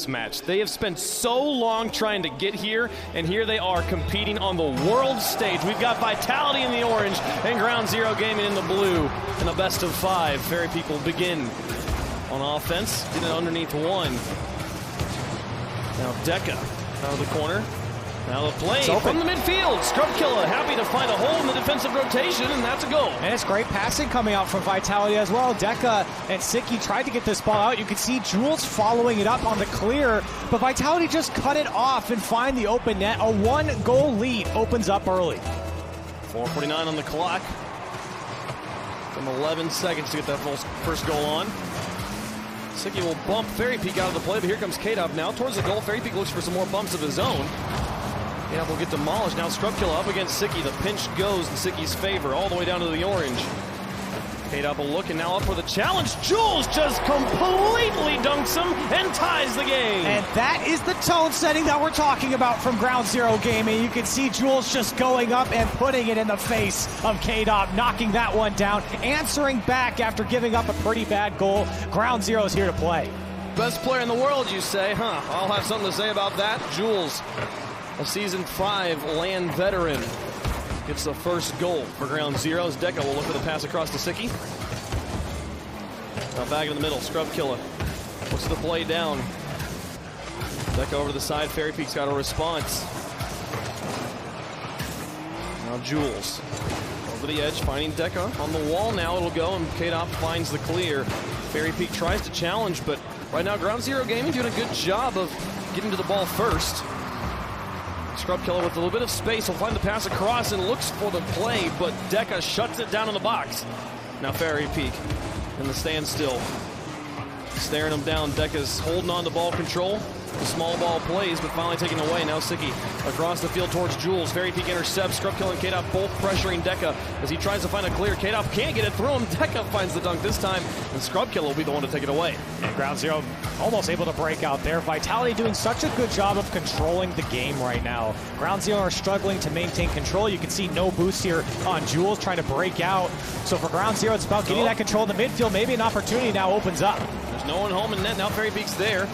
this match. They have spent so long trying to get here, and here they are competing on the world stage. We've got Vitality in the orange and Ground Zero Gaming in the blue in a best of 5. Fairy Peak will begin on offense, get it underneath one. Now Deca out of the corner. Now the play from the midfield. Scrubkilla happy to find a hole in the defensive rotation, and that's a goal. And it's great passing coming out from Vitality as well. Deca and Siki tried to get this ball out. You can see Jules following it up on the clear, but Vitality just cut it off and find the open net. A 1-goal lead opens up early. 4:49 on the clock. From 11 seconds to get that first goal on. Siki will bump Fairy Peak out of the play, but here comes K-Dop now towards the goal. Fairy Peak looks for some more bumps of his own. K-Dop will get demolished. Now Scrubkilla up against Siki. The pinch goes in Siki's favor all the way down to the orange. K-Dop will look, and now up for the challenge. Jules just completely dunks him and ties the game. And that is the tone setting that we're talking about from Ground Zero Gaming. You can see Jules just going up and putting it in the face of K-Dop, knocking that one down, answering back after giving up a pretty bad goal. Ground Zero is here to play. Best player in the world, you say? Huh, I'll have something to say about that. Jules, a Season 5 LAN veteran, gets the first goal for Ground Zero. Deca will look for the pass across to Siki. Now back in the middle, Scrubkilla looks at the play down. Deca over to the side, Fairy Peak's got a response. Now Jules over the edge, finding Deca on the wall now. It'll go, and K-Dop finds the clear. Fairy Peak tries to challenge, but right now Ground Zero Gaming doing a good job of getting to the ball first. Scrubkilla with a little bit of space will find the pass across and looks for the play, but Deca shuts it down in the box. Now Fairy Peak in the standstill, staring him down. Deca's holding on to ball control. The small ball plays, but finally taken away. Now Siki across the field towards Jules. Fairy Peak intercepts. Scrubkilla and K-Dop both pressuring Deca as he tries to find a clear. K-Dop can't get it through him. Deca finds the dunk this time, and Scrubkilla will be the one to take it away. And Ground Zero almost able to break out there. Vitality doing such a good job of controlling the game right now. Ground Zero are struggling to maintain control. You can see no boost here on Jules trying to break out. So for Ground Zero, it's about getting that control in the midfield. Maybe an opportunity now opens up. There's no one home in net. Now Fairy Peak's there.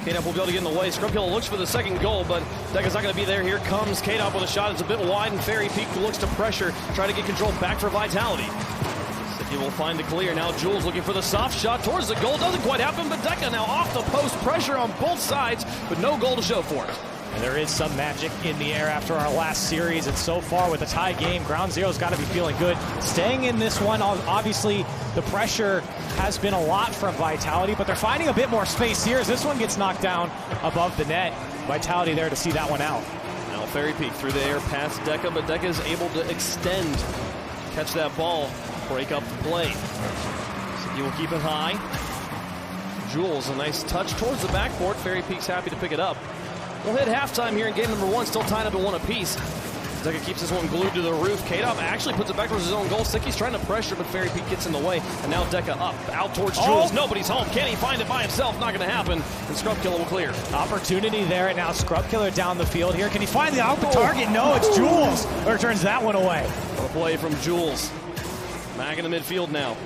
K-Dop will be able to get in the way. Scrubkilla looks for the second goal, but Deca's not going to be there. Here comes K-Dop with a shot. It's a bit wide, and Fairy Peak looks to pressure, try to get control back for Vitality. Siki will find the clear. Now Jules looking for the soft shot towards the goal. Doesn't quite happen, but Deca now off the post. Pressure on both sides, but no goal to show for it. And there is some magic in the air after our last series, and so far with a tie game, Ground Zero's got to be feeling good. Staying in this one, obviously the pressure has been a lot from Vitality, but they're finding a bit more space here as this one gets knocked down above the net. Vitality there to see that one out. Now Fairy Peak through the air past Deca, but Deca is able to extend, catch that ball, break up the play. So he will keep it high. Jules, a nice touch towards the backboard. Fairy Peak's happy to pick it up. We'll hit halftime here in game number 1, still tied up at 1 apiece. Deca keeps this one glued to the roof. K-Dop actually puts it back towards his own goal. Siki's trying to pressure, but Fairy Peak gets in the way. And now Deca up, out towards Jules. Nobody's home. Can he find it by himself? Not going to happen. And Scrubkilla will clear. Opportunity there, and now Scrubkilla down the field here. Can he find the open target? No, it's Jules. Or turns that one away. What a play from Jules. Back in the midfield now.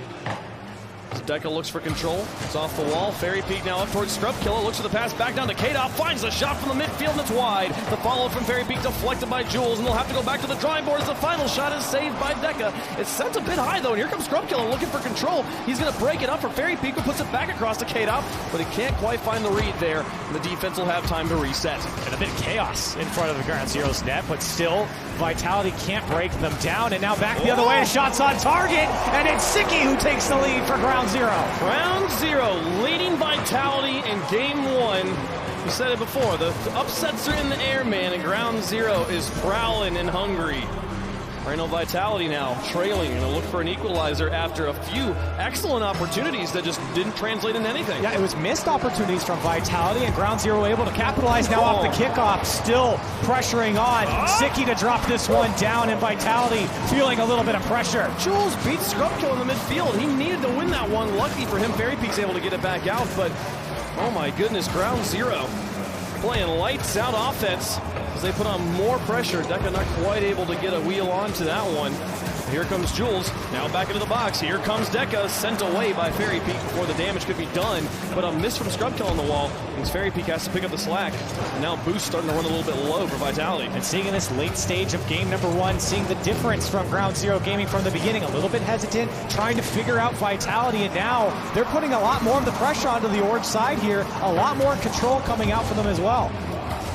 Deca looks for control. It's off the wall. Fairy Peak now up towards Scrubkilla. Looks for the pass back down to K-Dop. Finds the shot from the midfield, and it's wide. The follow from Fairy Peak deflected by Jules, and they'll have to go back to the drawing board as the final shot is saved by Deca. It's sent a bit high, though, and here comes Scrubkilla looking for control. He's going to break it up for Fairy Peak, who puts it back across to K-Dop, but he can't quite find the read there, and the defense will have time to reset. And a bit of chaos in front of the Ground Zero's net, but still, Vitality can't break them down, and now back the other way. Shots on target, and it's Siki who takes the lead for Ground Zero. Ground Zero leading Vitality in game 1. We said it before, the upsets are in the air, man, and Ground Zero is prowling and hungry. Renault Vitality now trailing, and they'll look for an equalizer after a few excellent opportunities that just didn't translate into anything. Yeah, it was missed opportunities from Vitality, and Ground Zero able to capitalize now off the kickoff, still pressuring on. Siki to drop this one down, and Vitality feeling a little bit of pressure. Jules beats Scrubkilla in the midfield. He needed to win that one. Lucky for him, Fairy Peak's able to get it back out, but oh my goodness, Ground Zero playing lights out offense as they put on more pressure. Deca not quite able to get a wheel onto that one. Here comes Jules, now back into the box. Here comes Deca, sent away by Fairy Peak before the damage could be done. But a miss from Scrubkill on the wall means Fairy Peak has to pick up the slack. And now Boost starting to run a little bit low for Vitality. And seeing in this late stage of game number 1, seeing the difference from Ground Zero Gaming from the beginning, a little bit hesitant, trying to figure out Vitality, and now they're putting a lot more of the pressure onto the Orange side here, a lot more control coming out for them as well.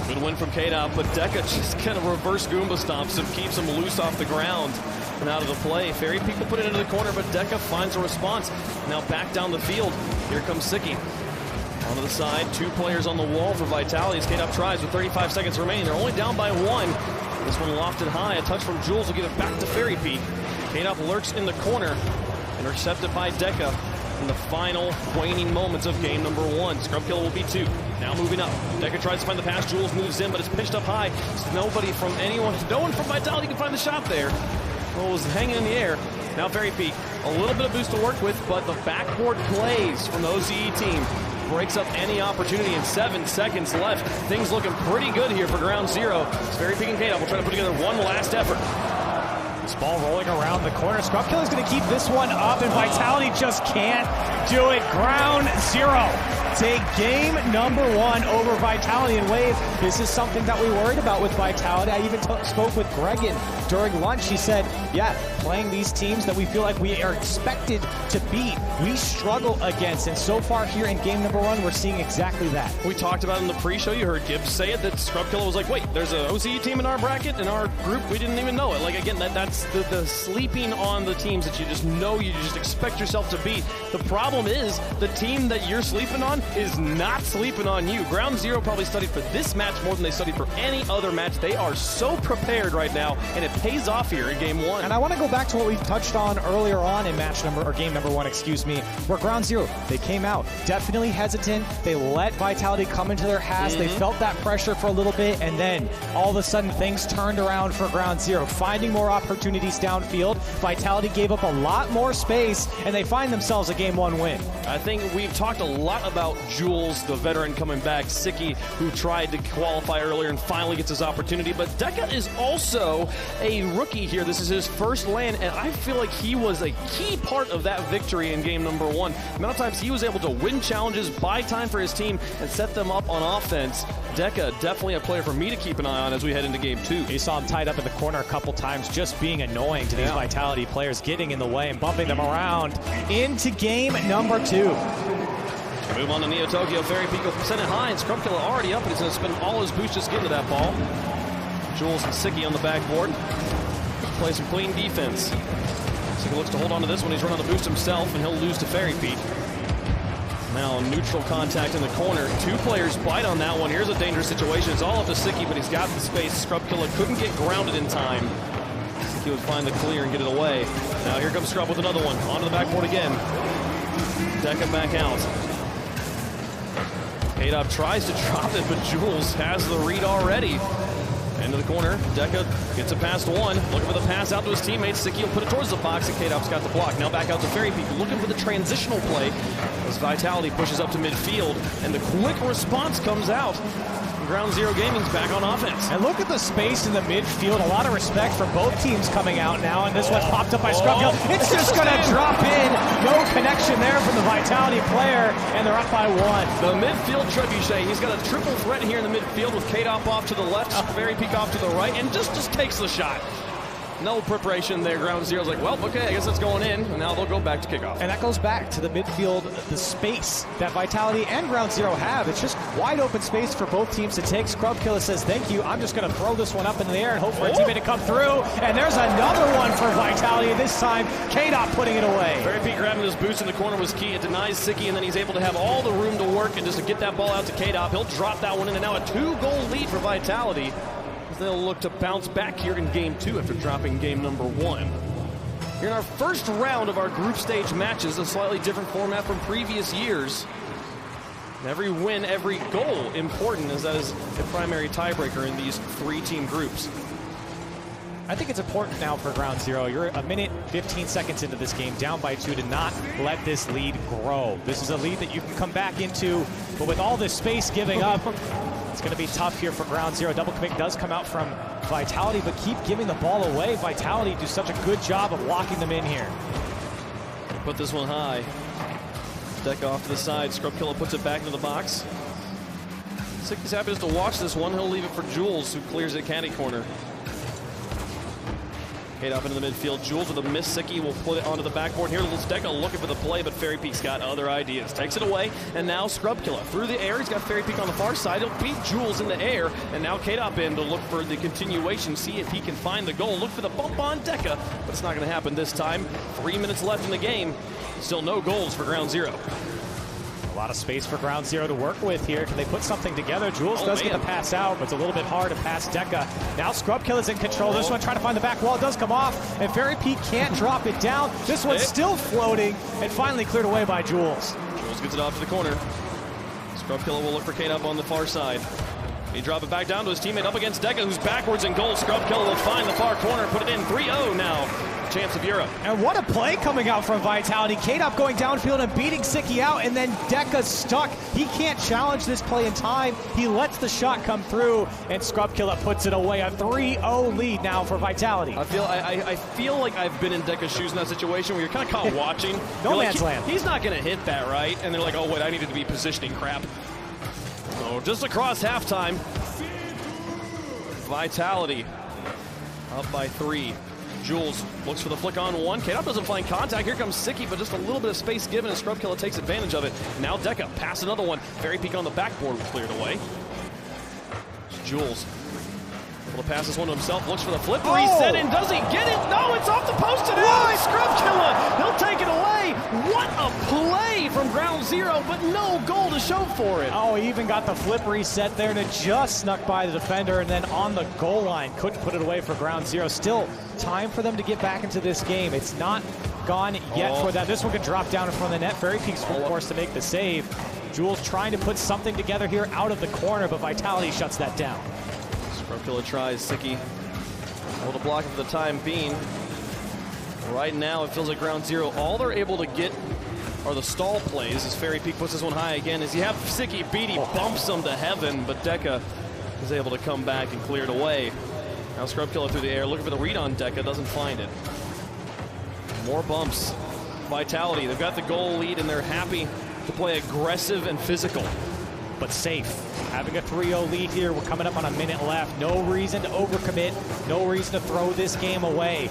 Good win from K-Dop, but Deca just kind of reverse Goomba stomps and keeps him loose off the ground and out of the play. Fairy Peak will put it into the corner, but Deca finds a response. Now back down the field. Here comes Sicky. Onto the side, 2 players on the wall for Vitality as K-Dop tries with 35 seconds remaining. They're only down by 1. This one lofted high. A touch from Jules will give it back to Fairy Peak. K-Dop lurks in the corner, intercepted by Deca in the final waning moments of game number 1. Scrubkiller will be 2. Now moving up. Deca tries to find the pass. Jules moves in, but it's pinched up high. So no one from Vitality can find the shot there. Well, it was hanging in the air. Now Fairy Peak, a little bit of boost to work with, but the backboard plays from the OCE team breaks up any opportunity in 7 seconds left. Things looking pretty good here for Ground Zero. Fairy Peak and K-Dop will try to put together one last effort. This ball rolling around the corner. Scrubkiller is going to keep this one up, and Vitality just can't do it. Ground Zero take game number 1 over Vitality and Wave. This is something that we worried about with Vitality. I even spoke with Gregan during lunch. He said, yeah, playing these teams that we feel like we are expected to beat, we struggle against. And so far here in game number 1, we're seeing exactly that. We talked about in the pre-show, you heard Gibbs say it, that Scrubkiller was like, wait, there's an OCE team in our bracket, in our group, we didn't even know it. Like, again, that's the sleeping on the teams that you just know, you just expect yourself to beat. The problem is, the team that you're sleeping on is not sleeping on you. Ground Zero probably studied for this match more than they studied for any other match. They are so prepared right now, and it pays off here in game 1. And I want to go back to what we touched on earlier on in game number 1, excuse me, where Ground Zero, they came out definitely hesitant. They let Vitality come into their has. They felt that pressure for a little bit, and then all of a sudden things turned around for Ground Zero, finding more opportunities downfield. Vitality gave up a lot more space, and they find themselves a game 1 win. I think we've talked a lot about Jules, the veteran coming back, Sicky, who tried to qualify earlier and finally gets his opportunity, but Deca is also a rookie here. This is his first LAN, and I feel like he was a key part of that victory in game number 1. The amount of times he was able to win challenges, buy time for his team, and set them up on offense. Deca, definitely a player for me to keep an eye on as we head into game 2. You saw him tied up in the corner a couple times, just being annoying to these Vitality players, getting in the way and bumping them around into game number 2. Move on to Neo Tokyo. Fairy Peak will send it high, and Scrubkiller already up, and he's going to spend all his boost just getting to that ball. Jules and Sicky on the backboard. Play some clean defense. Sicky looks to hold on to this one. He's run on the boost himself, and he'll lose to Fairy Peak. Now neutral contact in the corner. 2 players bite on that one. Here's a dangerous situation. It's all up to Sicky, but he's got the space. Scrubkiller couldn't get grounded in time. Sicky would find the clear and get it away. Now here comes Scrub with another one. Onto the backboard again. Deca back out. K-Dop tries to drop it, but Jules has the read already. Into the corner, Deca gets it past 1, looking for the pass out to his teammates. Sicky will put it towards the box, and K-Dop's got the block. Now back out to Fairy Peak, looking for the transitional play as Vitality pushes up to midfield, and the quick response comes out. Ground Zero Gaming's back on offense. And look at the space in the midfield. A lot of respect for both teams coming out now, and this one's popped up by Scrubkill. It's just going to drop in. No connection there from the Vitality player, and they're up by 1. The midfield trebuchet. He's got a triple threat here in the midfield with K-Dop off to the left, Fairy Peak off to the right, and just takes the shot. No preparation there. Ground Zero's like, well, okay, I guess that's going in. And now they'll go back to kickoff. And that goes back to the midfield, the space that Vitality and Ground Zero have. It's just wide open space for both teams to take. Scrubkiller says, thank you. I'm just going to throw this one up in the air and hope for a teammate to come through. And there's another one for Vitality. This time, K-Dop putting it away. Fairy Peak grabbing his boost in the corner was key. It denies Sicky, and then he's able to have all the room to work and just to get that ball out to K-Dop. He'll drop that one in, and now a 2-goal lead for Vitality. They'll look to bounce back here in game 2 after dropping game number 1. Here in our first round of our group stage matches, a slightly different format from previous years. Every win, every goal important, as that is the primary tiebreaker in these 3-team groups. I think it's important now for Ground Zero. You're a minute, 15 seconds into this game, down by 2, to not let this lead grow. This is a lead that you can come back into, but with all this space giving up, It's going to be tough here for Ground Zero. Double commit does come out from Vitality, but keep giving the ball away. Vitality do such a good job of locking them in here. Put this one high. Deck off to the side. Scrubkilla puts it back into the box. Sicky's happy just to watch this one. He'll leave it for Jules, who clears it caddy corner. Kate up into the midfield. Jules with a miss. Sicky will put it onto the backboard here. Deca looking for the play, but Fairy Peak's got other ideas. Takes it away, and now Scrubkilla through the air. He's got Fairy Peak on the far side. He'll beat Jules in the air, and now Kate up in to look for the continuation, see if he can find the goal. Look for the bump on Deca, but it's not going to happen this time. 3 minutes left in the game. Still no goals for Ground Zero. A lot of space for Ground Zero to work with here. Can they put something together? Jules does get the pass out, but it's a little bit hard to pass Deca. Now Scrubkilla's in control. This one trying to find the back wall. It does come off, and Fairy Peak can't drop it down. This one's still floating, and finally cleared away by Jules. Jules gets it off to the corner. Scrubkilla will look for Kate up on the far side. He drop it back down to his teammate up against Deca, who's backwards in goal. Scrubkilla will find the far corner, put it in 3-0 now. Chance of Europe. And what a play coming out from Vitality. K-Dop going downfield and beating Sicky out, and then Deca's stuck. He can't challenge this play in time. He lets the shot come through, and Scrubkilla puts it away. A 3-0 lead now for Vitality. I feel like I've been in Deca's shoes in that situation where you're kind of caught watching. No man's land. He's not going to hit that, right? And they're like, oh, wait, I needed to be positioning crap. So just across halftime, Vitality up by 3. Jules looks for the flick on one. K-Dop doesn't find contact. Here comes Sicky, but just a little bit of space given, and Scrubkilla takes advantage of it. Now Deca, pass another one. Fairy Peak on the backboard, cleared away. It's Jules. Able to pass this one to himself. Looks for the flip reset, and does he get it? No, it's off the post, and it's Scrubkilla. He'll take it away. What a play from Ground Zero, but no goal to show for it. Oh, he even got the flip reset there, and it just snuck by the defender, and then on the goal line, couldn't put it away for Ground Zero. Still time for them to get back into this game. It's not gone yet for them. This one can drop down in front of the net. Fairy Peak's forced to make the save. Jules trying to put something together here out of the corner, but Vitality shuts that down. Scrubkilla tries. Sicky able to block it for the time being. Right now, it feels like Ground Zero, all they're able to get are the stall plays as Fairy Peak puts this one high again. As you have Sicky beat, he bumps him to heaven, but Deca is able to come back and clear it away. Now Scrubkilla through the air, looking for the read on Deca, doesn't find it. More bumps. Vitality, they've got the goal lead, and they're happy to play aggressive and physical. But safe. Having a 3-0 lead here. We're coming up on a minute left. No reason to overcommit. No reason to throw this game away.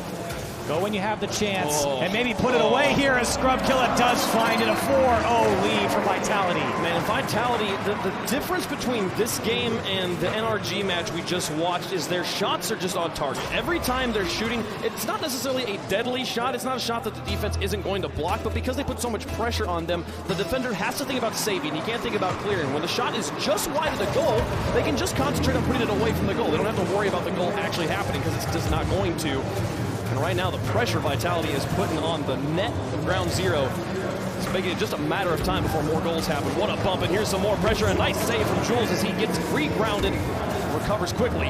Go when you have the chance, and maybe put it away here as Scrubkilla does find it. A 4-0 lead for Vitality. Man, Vitality, the difference between this game and the NRG match we just watched is their shots are just on target. Every time they're shooting, it's not necessarily a deadly shot. It's not a shot that the defense isn't going to block, but because they put so much pressure on them, the defender has to think about saving. He can't think about clearing. When the shot is just wide of the goal, they can just concentrate on putting it away from the goal. They don't have to worry about the goal actually happening because it's just not going to. And right now, the pressure Vitality is putting on the net of Ground Zero. It's making it just a matter of time before more goals happen. What a bump, and here's some more pressure. A nice save from Jules as he gets re-grounded, recovers quickly.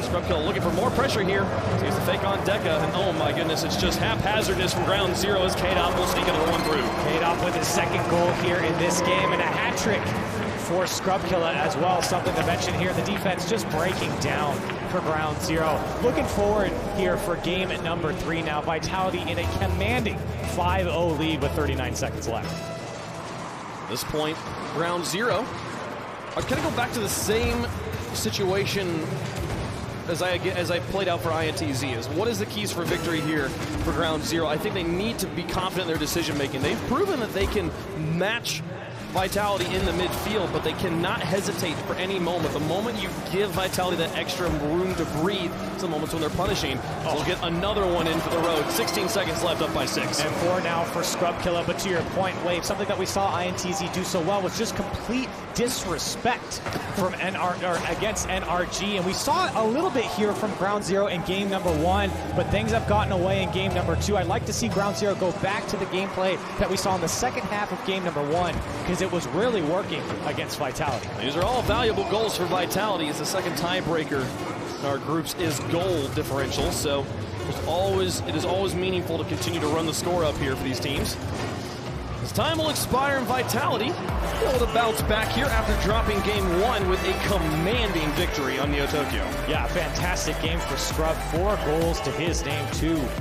Scrubkilla looking for more pressure here. Sees the fake on Deca, and oh my goodness, it's just haphazardness from Ground Zero as K-Dop will sneak another one through. K-Dop with his second goal here in this game, and a hat trick for Scrubkilla as well. Something to mention here, the defense just breaking down for Ground Zero. Looking forward here for game at number 3 now. Vitality in a commanding 5-0 lead with 39 seconds left. At this point, Ground Zero, I'm going to go back to the same situation as I played out for INTZ. Is what is the keys for victory here for Ground Zero? I think they need to be confident in their decision making. They've proven that they can match Vitality in the midfield, but they cannot hesitate for any moment. The moment you give Vitality that extra room to breathe, it's the moments when they're punishing. So we'll get another one in for the road. 16 seconds left, up by 6. And 4 now for Scrubkilla, but to your point, Wave, something that we saw INTZ do so well was just complete disrespect from against NRG, and we saw it a little bit here from Ground Zero in game number 1, but things have gotten away in game number 2. I'd like to see Ground Zero go back to the gameplay that we saw in the second half of game number 1, because it was really working against Vitality. These are all valuable goals for Vitality. It's the second tiebreaker in our groups is goal differential, so it is always meaningful to continue to run the score up here for these teams. His time will expire in Vitality. Able to bounce back here after dropping game 1 with a commanding victory on Neo Tokyo. Yeah, fantastic game for Scrub. 4 goals to his name,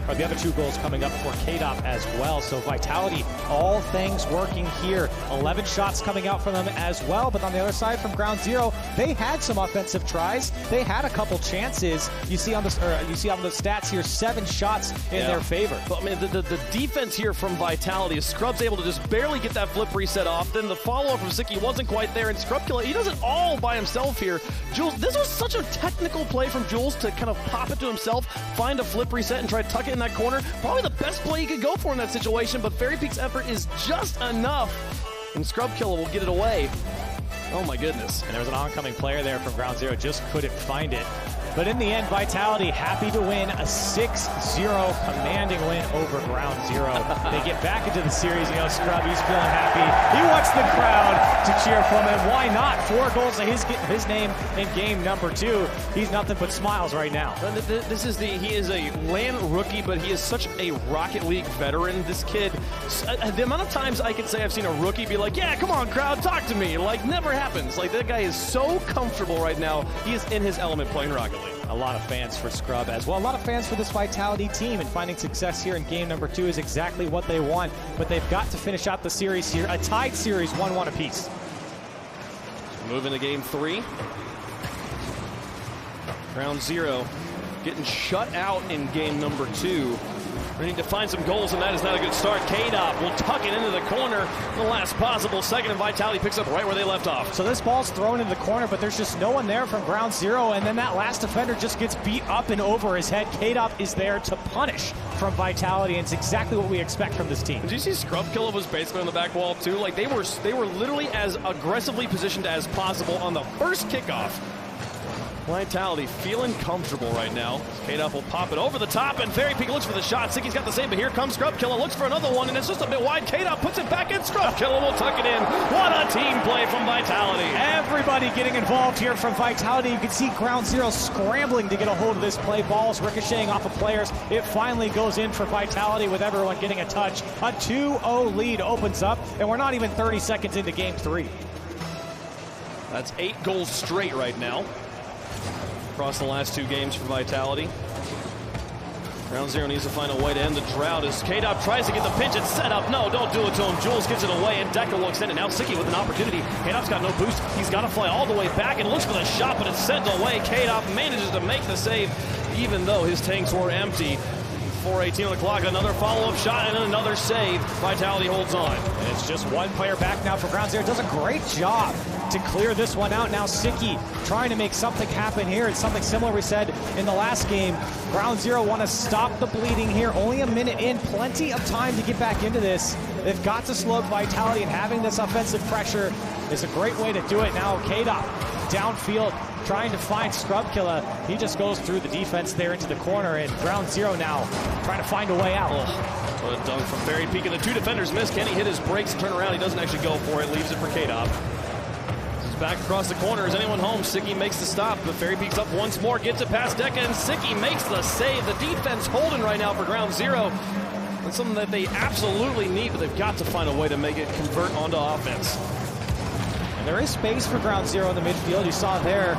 or the other 2 goals coming up for K-Dop as well. So Vitality, all things working here. 11 shots coming out from them as well. But on the other side from Ground Zero, they had some offensive tries. They had a couple chances. You see on the stats here, 7 shots in their favor. But I mean, the defense here from Vitality is Scrub's able to just barely get that flip reset off. Then the follow-up from Siki wasn't quite there, and Scrubkilla, he does it all by himself here. Jules, this was such a technical play from Jules to kind of pop it to himself, find a flip reset, and try to tuck it in that corner. Probably the best play he could go for in that situation, but Fairy Peak's effort is just enough, and Scrubkilla will get it away. Oh my goodness. And there was an oncoming player there from Ground Zero, just couldn't find it. But in the end, Vitality happy to win a 6-0 commanding win over Ground Zero. They get back into the series. You know, Scrub, he's feeling happy. He wants the crowd to cheer for him, and why not? 4 goals to his name in game number 2. He's nothing but smiles right now. He is a land rookie, but he is such a Rocket League veteran. This kid, the amount of times I can say I've seen a rookie be like, yeah, come on, crowd, talk to me. Like, never happens. Like, that guy is so comfortable right now. He is in his element playing Rocket League. A lot of fans for Scrub as well. A lot of fans for this Vitality team, and finding success here in game number 2 is exactly what they want. But they've got to finish out the series here. A tied series, 1-1 apiece. Moving to game 3. Ground Zero getting shut out in game number 2. We need to find some goals, and that is not a good start. K-Dop will tuck it into the corner in the last possible second, and Vitality picks up right where they left off. So this ball's thrown into the corner, but there's just no one there from Ground Zero, and then that last defender just gets beat up and over his head. K-Dop is there to punish from Vitality, and it's exactly what we expect from this team. Did you see Scrubkilla was basically on the back wall too? Like, they were literally as aggressively positioned as possible on the first kickoff. Vitality feeling comfortable right now. K-Dop will pop it over the top, and Fairy Peak looks for the shot. Siki's got the save, but here comes Scrubkilla, looks for another one, and it's just a bit wide. K-Dop puts it back in. Scrubkilla will tuck it in. What a team play from Vitality. Everybody getting involved here from Vitality. You can see Ground Zero scrambling to get a hold of this play. Balls ricocheting off of players. It finally goes in for Vitality with everyone getting a touch. A 2-0 lead opens up, and we're not even 30 seconds into game 3. That's 8 goals straight right now across the last 2 games for Vitality. Ground Zero needs to find a way to end the drought as K-Dop tries to get the pinch and set up. No, don't do it to him. Jules gets it away, and Deca looks in, and now Siki with an opportunity. K-Dop's got no boost. He's got to fly all the way back and looks for the shot, but it's sent away. K-Dop manages to make the save, even though his tanks were empty. 4:18 on the clock, another follow-up shot and another save. Vitality holds on. And it's just one player back now for Ground Zero. Does a great job to clear this one out. Now Siki trying to make something happen here. It's something similar we said in the last game. Ground Zero want to stop the bleeding here. Only a minute in, plenty of time to get back into this. They've got to slow Vitality, and having this offensive pressure is a great way to do it. Now K-Dop downfield, trying to find Scrubkilla. He just goes through the defense there into the corner, and Ground Zero now trying to find a way out. Oh, what a dunk from Fairy Peak, and the 2 defenders miss. Can he hit his brakes and turn around? He doesn't actually go for it. Leaves it for K-Dop. He's back across the corner. Is anyone home? Siki makes the stop, but Fairy Peak's up once more. Gets it past Deca, and Siki makes the save. The defense holding right now for Ground Zero. It's something that they absolutely need, but they've got to find a way to make it convert onto offense. And there is space for Ground Zero in the midfield. You saw there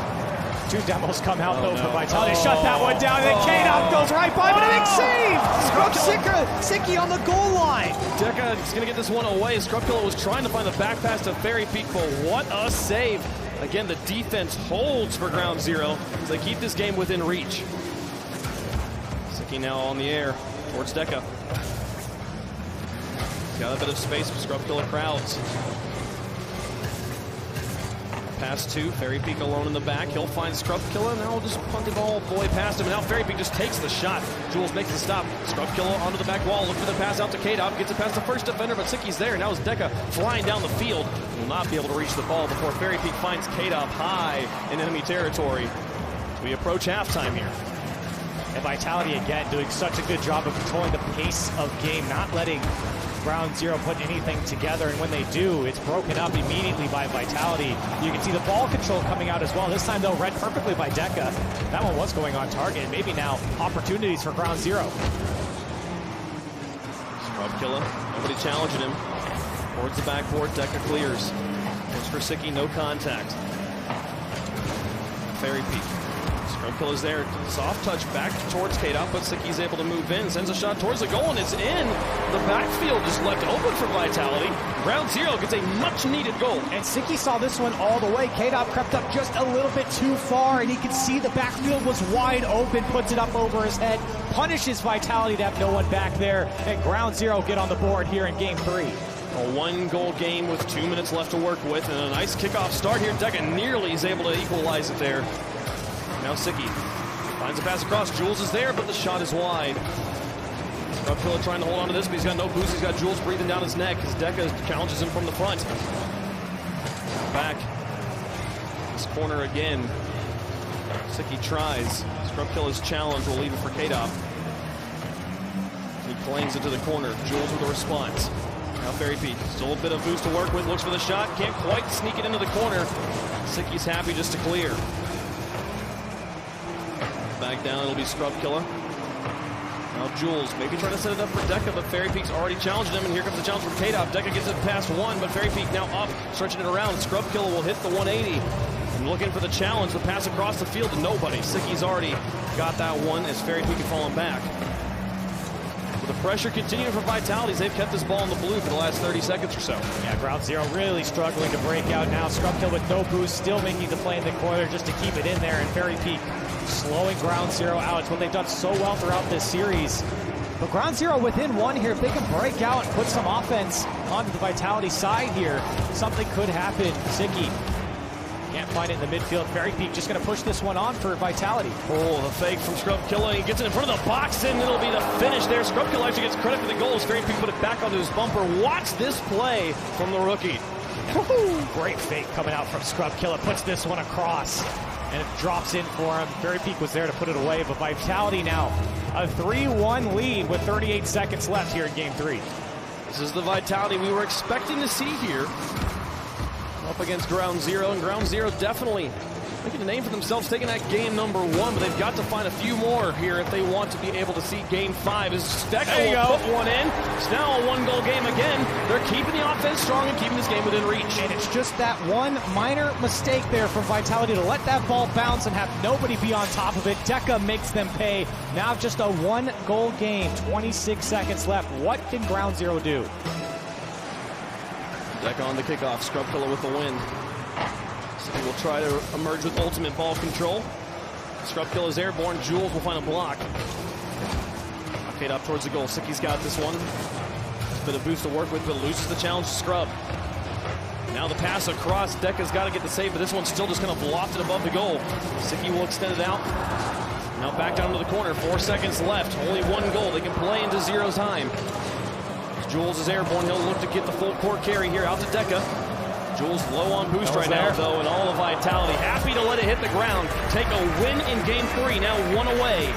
2 demos come out though for Vitality. Shut that one down, and then K-Dop goes right by, but a big save from Siki on the goal line. Deca is going to get this one away. Scrubkilla was trying to find the back pass to Fairy Peak, but what a save. Again, the defense holds for Ground Zero as they keep this game within reach. Siki now on the air towards Deca. He's got a bit of space for Scrubkilla crowds. Pass 2, Fairy Peak alone in the back. He'll find Scrubkilla. Now just punt it all the way past him. And now Fairy Peak just takes the shot. Jules makes the stop. Scrubkilla onto the back wall. Look for the pass out to K-Dop. Gets it past the first defender, but Siki's there. Now is Deca flying down the field. Will not be able to reach the ball before Fairy Peak finds K-Dop high in enemy territory. We approach halftime here. And Vitality again doing such a good job of controlling the pace of game, not letting Ground Zero put anything together, and when they do, it's broken up immediately by Vitality. You can see the ball control coming out as well. This time, though, read perfectly by Deca. That one was going on target. Maybe now opportunities for Ground Zero. Scrubkilla, nobody challenging him. Towards the backboard, Deca clears. Looks for Sicky, no contact. Fairy Peak. Scrubkill is there. Soft touch back towards K-Dot, but Sicky's able to move in. Sends a shot towards the goal, and it's in. The backfield just left open for Vitality. Ground Zero gets a much-needed goal. And Sicky saw this one all the way. K-Dot crept up just a little bit too far, and he could see the backfield was wide open. Puts it up over his head. Punishes Vitality to have no one back there. And Ground Zero get on the board here in Game 3. A one-goal game with 2 minutes left to work with, and a nice kickoff start here. Deca nearly is able to equalize it there. Now Sicky finds a pass across. Jules is there, but the shot is wide. Scrubkiller trying to hold on to this, but he's got no boost. He's got Jules breathing down his neck as Deca challenges him from the front. Back. This corner again. Sicky tries. Scrubkiller's challenge will leave it for K-Dop. He claims it to the corner. Jules with a response. Now Fairy Peak, still a bit of boost to work with, looks for the shot, can't quite sneak it into the corner. Sicky's happy just to clear. Back down, it'll be Scrubkiller. Now Jules, maybe trying to set it up for Deca, but Fairy Peak's already challenged him, and here comes the challenge from K-Dop. Deca gets it past one, but Fairy Peak now up, stretching it around. Scrubkiller will hit the 180. And looking for the challenge, the pass across the field to nobody. Sicky's already got that one as Fairy Peak is falling back. The pressure continuing for Vitality. They've kept this ball in the blue for the last 30 seconds or so. Yeah, Ground Zero really struggling to break out now. Scrubkill with no boost, still making the play in the corner just to keep it in there. And Fairy Peak slowing Ground Zero out. It's what they've done so well throughout this series. But Ground Zero within one here. If they can break out and put some offense onto the Vitality side here, something could happen. Sicky can't find it in the midfield. Fairy Peak just going to push this one on for Vitality. Oh, the fake from Scrubkiller. He gets it in front of the box, and it'll be the finish there. Scrubkiller actually gets credit for the goals. Fairy Peak put it back onto his bumper. Watch this play from the rookie. Great fake coming out from Scrubkiller. Puts this one across, and it drops in for him. Fairy Peak was there to put it away, but Vitality now a 3-1 lead with 38 seconds left here in Game 3. This is the Vitality we were expecting to see here. Up against Ground Zero, and Ground Zero definitely making a name for themselves, taking that game number one, but they've got to find a few more here if they want to be able to see Game 5. As Deca will put one in. It's now a one-goal game again. They're keeping the offense strong and keeping this game within reach. And it's just that one minor mistake there from Vitality to let that ball bounce and have nobody be on top of it. Deca makes them pay. Now just a one-goal game, 26 seconds left. What can Ground Zero do? Deca on the kickoff, Scrubkiller with the win. So he will try to emerge with ultimate ball control. Scrubkiller is airborne. Jules will find a block. Arcade up towards the goal. Sicky's got this one. A bit of boost to work with, but loses the challenge to Scrub. Now the pass across. Deca's got to get the save, but this one's still just going to loft it above the goal. Sicky will extend it out. Now back down to the corner. 4 seconds left. Only one goal. They can play into zero time. Jules is airborne. He'll look to get the full court carry here out to Deca. Jules low on boost right now, though, and all of Vitality happy to let it hit the ground. Take a win in Game 3, now one away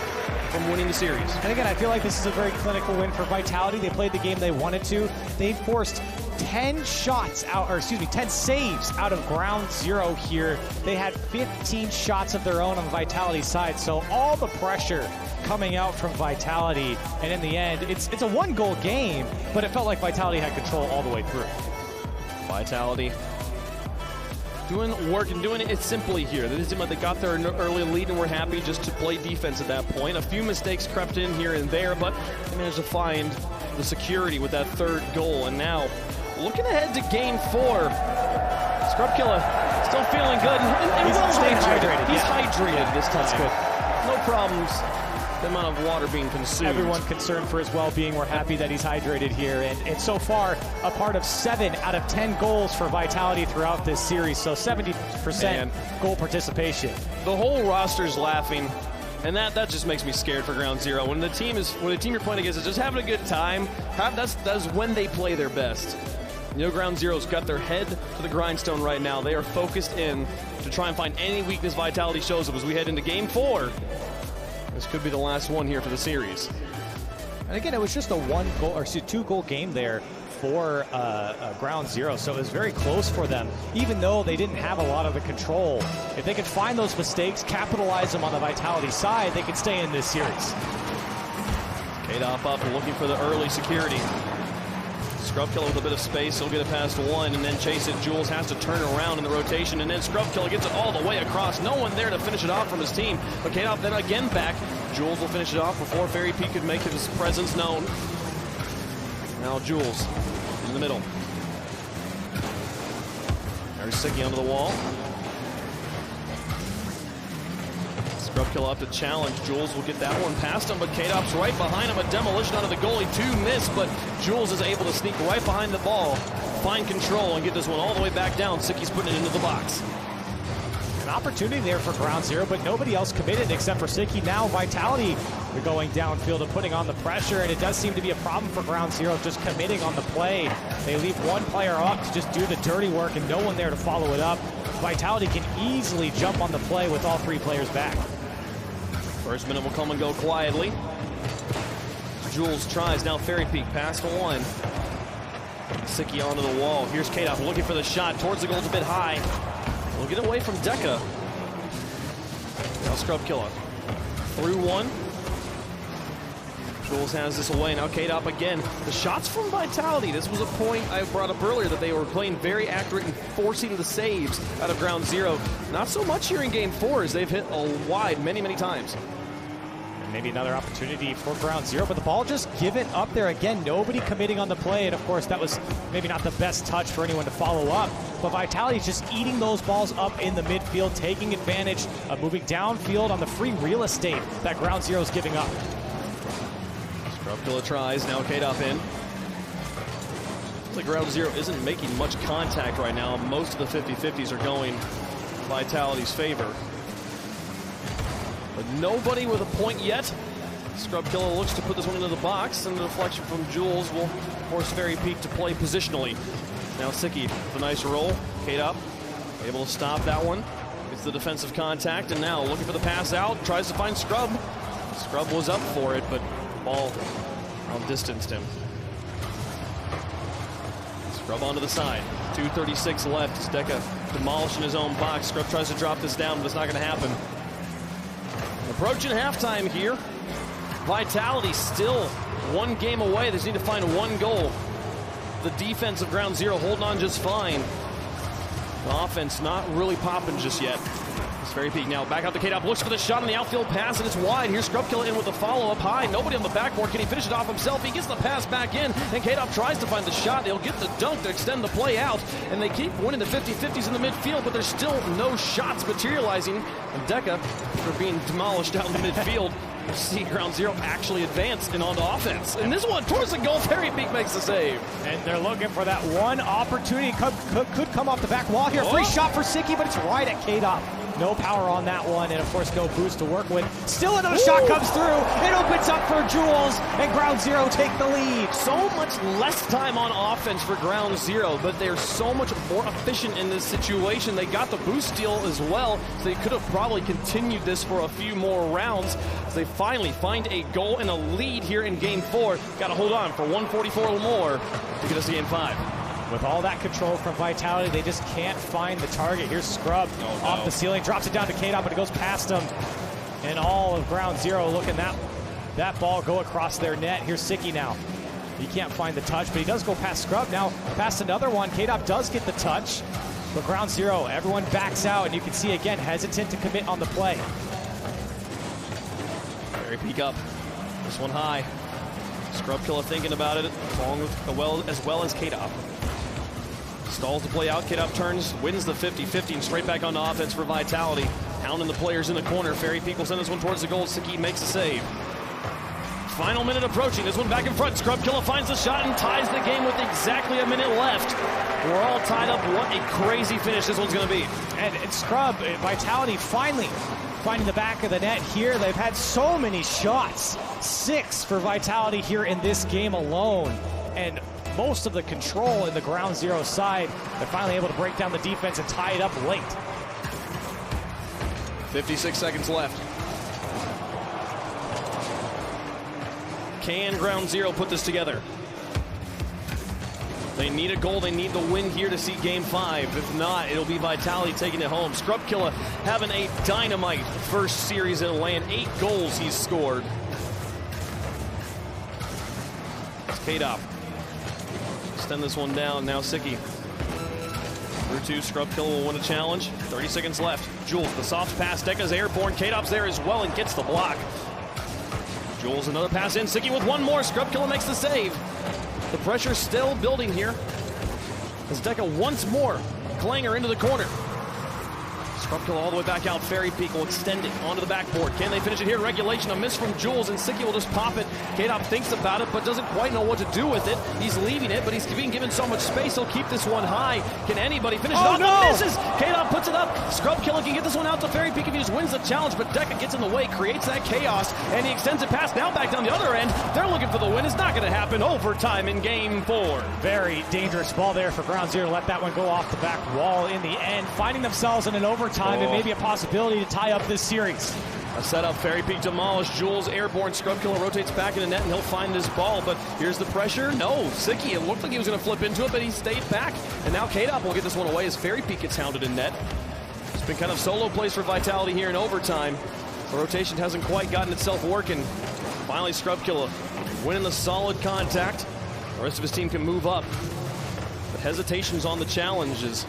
from winning the series. And again, I feel like this is a very clinical win for Vitality. They played the game they wanted to. They forced 10 shots out, or excuse me, 10 saves out of Ground Zero here. They had 15 shots of their own on the Vitality side, so all the pressure coming out from Vitality, and in the end, it's a one-goal game, but it felt like Vitality had control all the way through. Vitality doing work and doing it simply here. They got their early lead and were happy just to play defense at that point. A few mistakes crept in here and there, but they managed to find the security with that third goal. And now, looking ahead to Game 4, Scrubkiller still feeling good. And He's staying hydrated. He's hydrated this time. That's good. No problems. The amount of water being consumed. Everyone concerned for his well-being. We're happy that he's hydrated here. And so far, a part of 7 out of 10 goals for Vitality throughout this series. So 70% goal participation. The whole roster's laughing. And that just makes me scared for Ground Zero. When the team you're playing against is just having a good time, that's when they play their best. You know, Ground Zero's got their head to the grindstone right now. They are focused in to try and find any weakness Vitality shows up as we head into Game 4. This could be the last one here for the series. And again, it was just a 2-goal game there for Ground Zero, so it was very close for them, even though they didn't have a lot of the control. If they could find those mistakes, capitalize them on the Vitality side, they could stay in this series. K-Dop up and looking for the early security. Scrubkilla with a bit of space, he'll get it past one and then chase it. Jules has to turn around in the rotation, and then Scrubkilla gets it all the way across. No one there to finish it off from his team. But K-Dop then again back. Jules will finish it off before Fairy Peak could make his presence known. Now Jules in the middle. There's Sicky onto the wall. Scrubkilla up to challenge. Jules will get that one past him, but K-Dop's right behind him. A demolition onto the goalie. 2 miss, but Jules is able to sneak right behind the ball, find control, and get this one all the way back down. Sicky's putting it into the box. An opportunity there for Ground Zero, but nobody else committed except for Sicky. Now Vitality, they're going downfield and putting on the pressure, and it does seem to be a problem for Ground Zero just committing on the play. They leave one player up to just do the dirty work and no one there to follow it up. Vitality can easily jump on the play with all 3 players back. First minute will come and go quietly. Jules tries, now Fairy Peak past the one. Sicky onto the wall. Here's K-Dop looking for the shot towards the goal, a bit high. We'll get away from Deca. Now Scrubkilla through one. Jules has this away. Now K-Dop again. The shots from Vitality. This was a point I brought up earlier that they were playing very accurate and forcing the saves out of Ground Zero. Not so much here in Game 4 as they've hit a wide many times. And maybe another opportunity for Ground Zero, but the ball just given up there again. Nobody committing on the play, and of course that was maybe not the best touch for anyone to follow up. But Vitality's just eating those balls up in the midfield, taking advantage of moving downfield on the free real estate that Ground Zero's giving up. Scrubkilla tries, now K-Dop in. Looks like Ground Zero isn't making much contact right now. Most of the 50-50s are going Vitality's favor. But nobody with a point yet. Scrubkilla looks to put this one into the box, and the deflection from Jules will force Fairy Peak to play positionally. Now Sicky with a nice roll. K-Dop able to stop that one. Gets the defensive contact, and now looking for the pass out. Tries to find Scrub. Scrub was up for it, but the ball outdistanced him. Scrub onto the side. 2:36 left. As Deca demolishing his own box. Scrub tries to drop this down, but it's not going to happen. Approaching halftime here. Vitality still 1 game away. They just need to find 1 goal. The defense of Ground Zero holding on just fine. The offense not really popping just yet. It's Fairy Peak now back out to K-Dop. Looks for the shot on the outfield pass, and it's wide. Here's Scrubkilla in with the follow-up high. Nobody on the backboard. Can he finish it off himself? He gets the pass back in, and K-Dop tries to find the shot. They'll get the dunk to extend the play out, and they keep winning the 50-50s in the midfield, but there's still no shots materializing. And Deca, for being demolished out in the midfield, we'll see Ground Zero actually advance and onto offense. And this one towards the goal, Fairy Peak makes the save. And they're looking for that one opportunity. Could come off the back wall here. Free shot for Sicky, but it's right at K-Dop. No power on that one, and of course no boost to work with. Still another shot comes through. It opens up for Jules, and Ground Zero take the lead. So much less time on offense for Ground Zero, but they're so much more efficient in this situation. They got the boost steal as well, so they could have probably continued this for a few more rounds. So they finally find a goal and a lead here in Game 4. Got to hold on for 144 more to get us to Game 5. With all that control from Vitality, they just can't find the target. Here's Scrub off the ceiling, drops it down to K-Dop, but it goes past him. And all of Ground Zero looking that ball go across their net. Here's Sicky now. He can't find the touch, but he does go past Scrub. Now past another one. K-Dop does get the touch, but Ground Zero, everyone backs out, and you can see again, hesitant to commit on the play. Fairy Peak up. This one high. Scrubkilla thinking about it, along with as well as K-Dop. Stalls the play out, K-Dop turns, wins the 50-50, and straight back on offense for Vitality. Hounding the players in the corner. Fairy Peak will send this one towards the goal. Sicky makes a save. Final minute approaching. This one back in front. Scrubkilla finds the shot and ties the game with exactly a minute left. We're all tied up. What a crazy finish this one's going to be. And Scrub, Vitality finally finding the back of the net here. They've had so many shots. 6 for Vitality here in this game alone. And most of the control in the Ground Zero side. They're finally able to break down the defense and tie it up late. 56 seconds left. Can Ground Zero put this together? They need a goal. They need the win here to see Game 5. If not, it'll be Vitality taking it home. Scrubkilla having a dynamite first series in land. 8 goals he's scored. It's K-Dop. extend this one down. Now Sicky. Through two, Scrub Killer will win a challenge. 30 seconds left. Jules, the soft pass. Deca's airborne. K-Dop's there as well and gets the block. Jules, another pass in. Sicky with one more. Scrub Killer makes the save. The pressure still building here as Deca once more Klanger into the corner. Scrub Killer all the way back out. Fairy Peak will extend it onto the backboard. Can they finish it here? Regulation, a miss from Jules, and Sicky will just pop it. K-Dop thinks about it, but doesn't quite know what to do with it. He's leaving it, but he's being given so much space, he'll keep this one high. Can anybody finish it off? No! Misses! K-Dop puts it up. Scrub Killer can get this one out to Fairy Peak if he just wins the challenge, but Deca gets in the way, creates that chaos, and he extends it past. Now back down the other end. They're looking for the win. It's not going to happen. Overtime in game 4. Very dangerous ball there for Ground Zero. Let that one go off the back wall in the end, finding themselves in an overtime and maybe a possibility to tie up this series. A setup, Fairy Peak demolished. Jules airborne. Scrub Killer rotates back in the net and he'll find his ball, but here's the pressure. No, Sicky, it looked like he was going to flip into it, but he stayed back. And now K-Dop will get this one away as Fairy Peak gets hounded in net. It's been kind of solo plays for Vitality here in overtime. The rotation hasn't quite gotten itself working. Finally, Scrub Killer winning the solid contact. The rest of his team can move up. But hesitations on the challenges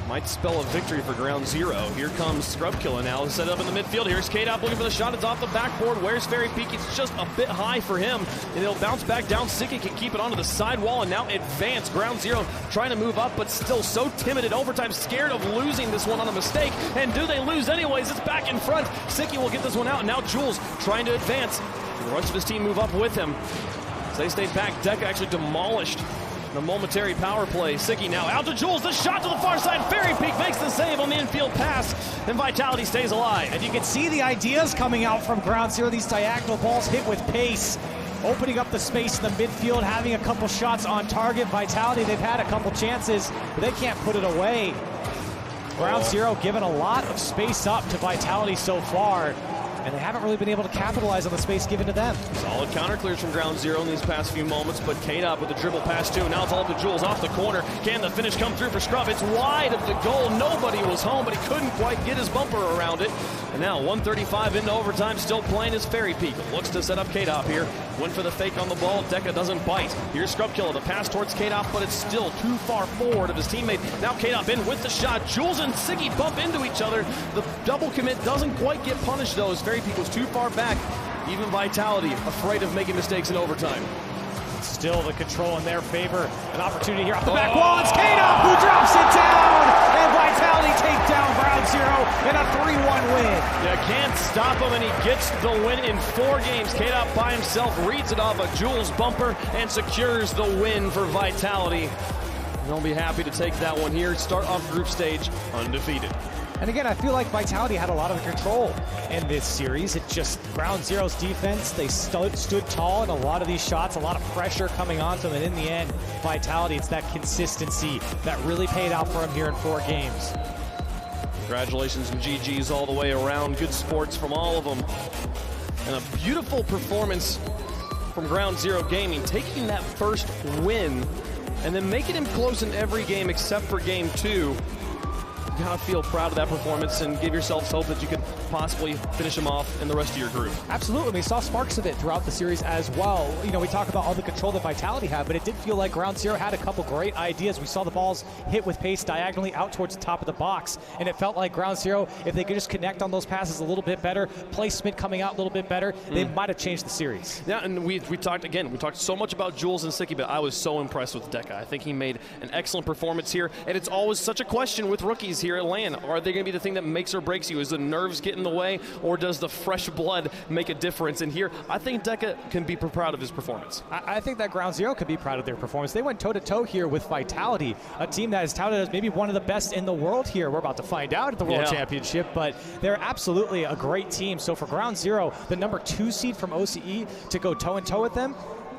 might spell a victory for Ground Zero. Here comes Scrub Killer now, set up in the midfield. Here's K-Dop looking for the shot. It's off the backboard. Where's Fairy Peak? It's just a bit high for him, and he'll bounce back down. Sicky can keep it onto the sidewall, and now advance. Ground Zero trying to move up, but still so timid at overtime, scared of losing this one on a mistake. And do they lose anyways? It's back in front. Sicky will get this one out, and now Jules trying to advance. The rest of his team move up with him. As they stay back, Deca actually demolished the momentary power play. Sicky now out to Jules, the shot to the far side. Fairy Peak makes the save on the infield pass, and Vitality stays alive. And you can see the ideas coming out from Ground Zero. These diagonal balls hit with pace, opening up the space in the midfield, having a couple shots on target. Vitality, they've had a couple chances, but they can't put it away. Ground Zero giving a lot of space up to Vitality so far, and they haven't really been able to capitalize on the space given to them. Solid counter clears from Ground Zero in these past few moments, but K-Dop with the dribble pass too. Now it's all to Jules off the corner. Can the finish come through for Scrub? It's wide of the goal. Nobody was home, but he couldn't quite get his bumper around it. And now 1:35 into overtime, still playing his Fairy Peak. Looks to set up K-Dop here. Went for the fake on the ball. Deca doesn't bite. Here's Scrub Killer. The pass towards K-Dop, but it's still too far forward of his teammate. Now K-Dop in with the shot. Jules and Sicky bump into each other. The double commit doesn't quite get punished though, as Fairy Peak was too far back. Even Vitality afraid of making mistakes in overtime. Still the control in their favor. An opportunity here off the back wall. It's K-Dop who drops it down. And Vitality take down Ground Zero in a 3-1 win. You can't stop him, and he gets the win in 4 games. K-Dop by himself reads it off a Jules bumper and secures the win for Vitality. And they'll be happy to take that one here. Start off group stage undefeated. And again, I feel like Vitality had a lot of control in this series. It just, Ground Zero's defense, they stood tall in a lot of these shots, a lot of pressure coming onto them, and in the end, Vitality, it's that consistency that really paid out for them here in 4 games. Congratulations and GGs all the way around. Good sports from all of them. And a beautiful performance from Ground Zero Gaming, taking that first win and then making him close in every game except for game 2. You gotta feel proud of that performance and give yourselves hope that you could possibly finish them off in the rest of your group. Absolutely, we saw sparks of it throughout the series as well. You know, we talk about all the control that Vitality had, but it did feel like Ground Zero had a couple great ideas. We saw the balls hit with pace diagonally out towards the top of the box, and it felt like Ground Zero, if they could just connect on those passes a little bit better, placement coming out a little bit better, they might have changed the series. Yeah, and we talked so much about Jules and Sicky, but I was so impressed with Deca. I think he made an excellent performance here, and it's always such a question with rookies here at LAN. Are they going to be the thing that makes or breaks you? Is the nerves get in the way, or does the fresh blood make a difference? And here, I think Deca can be proud of his performance. I think that Ground Zero could be proud of their performance. They went toe-to-toe here with Vitality, a team that is touted as maybe one of the best in the world here. We're about to find out at the World Championship, but they're absolutely a great team. So for Ground Zero, the number 2 seed from OCE, to go toe-and-toe with them,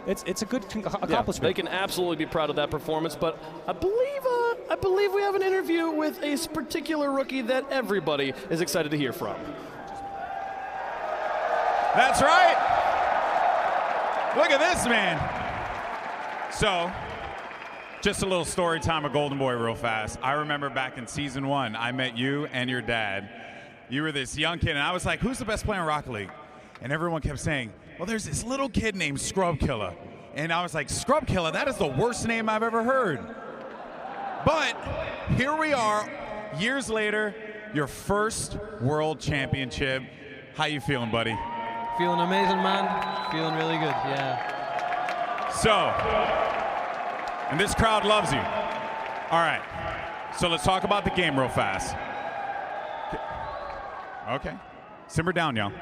it's a good accomplishment. They can absolutely be proud of that performance, but I believe we have an interview with a particular rookie that everybody is excited to hear from. That's right. Look at this, man. So, just a little story time of Golden Boy real fast. I remember back in season 1, I met you and your dad. You were this young kid, and I was like, who's the best player in Rocket League? And everyone kept saying, well, there's this little kid named Scrub Killer. And I was like, Scrub Killer, that is the worst name I've ever heard. But here we are, years later, your first world championship. How you feeling, buddy? Feeling amazing, man. Feeling really good, yeah. So, and this crowd loves you. All right, so let's talk about the game real fast. Okay, simmer down, y'all.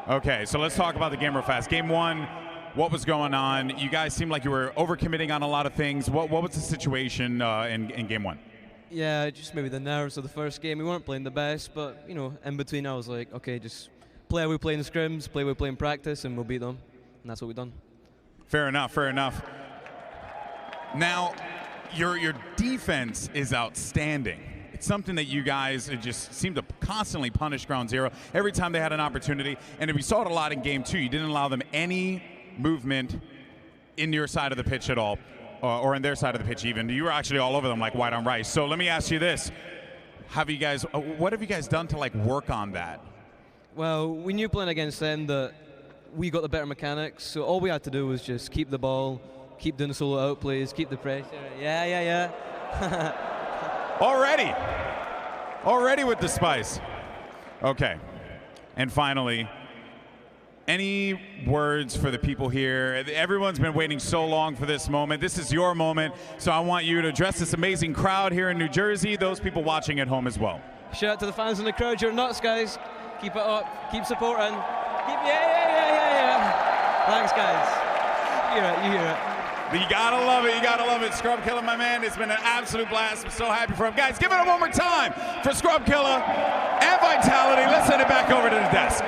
Okay, so let's talk about the game real fast. Game one, what was going on? You guys seemed like you were overcommitting on a lot of things. What was the situation in game one? Yeah, just maybe the nerves of the first game. We weren't playing the best, but, you know, in between I was like, okay, just play how we play in the scrims, play how we play in practice, and we'll beat them. And that's what we've done. Fair enough, fair enough. Now, your defense is outstanding. It's something that you guys just seem to constantly punish Ground Zero every time they had an opportunity. And we saw it a lot in game two. You didn't allow them any movement in your side of the pitch at all, or in their side of the pitch even. You were actually all over them like white on rice. So let me ask you this. What have you guys done to like work on that? Well, we knew playing against them that we got the better mechanics, so all we had to do was just keep the ball, keep doing the solo out plays, keep the pressure. Yeah. Already with the spice. Okay, and finally, any words for the people here? Everyone's been waiting so long for this moment. This is your moment, so I want you to address this amazing crowd here in New Jersey, those people watching at home as well. Shout out to the fans in the crowd. You're nuts, guys. Keep it up. Keep supporting. Yeah. Thanks, guys. You hear it. You gotta love it. Scrub Killer, my man. It's been an absolute blast. I'm so happy for him. Guys, give it up one more time for Scrub Killer and Vitality. Let's send it back over to the desk.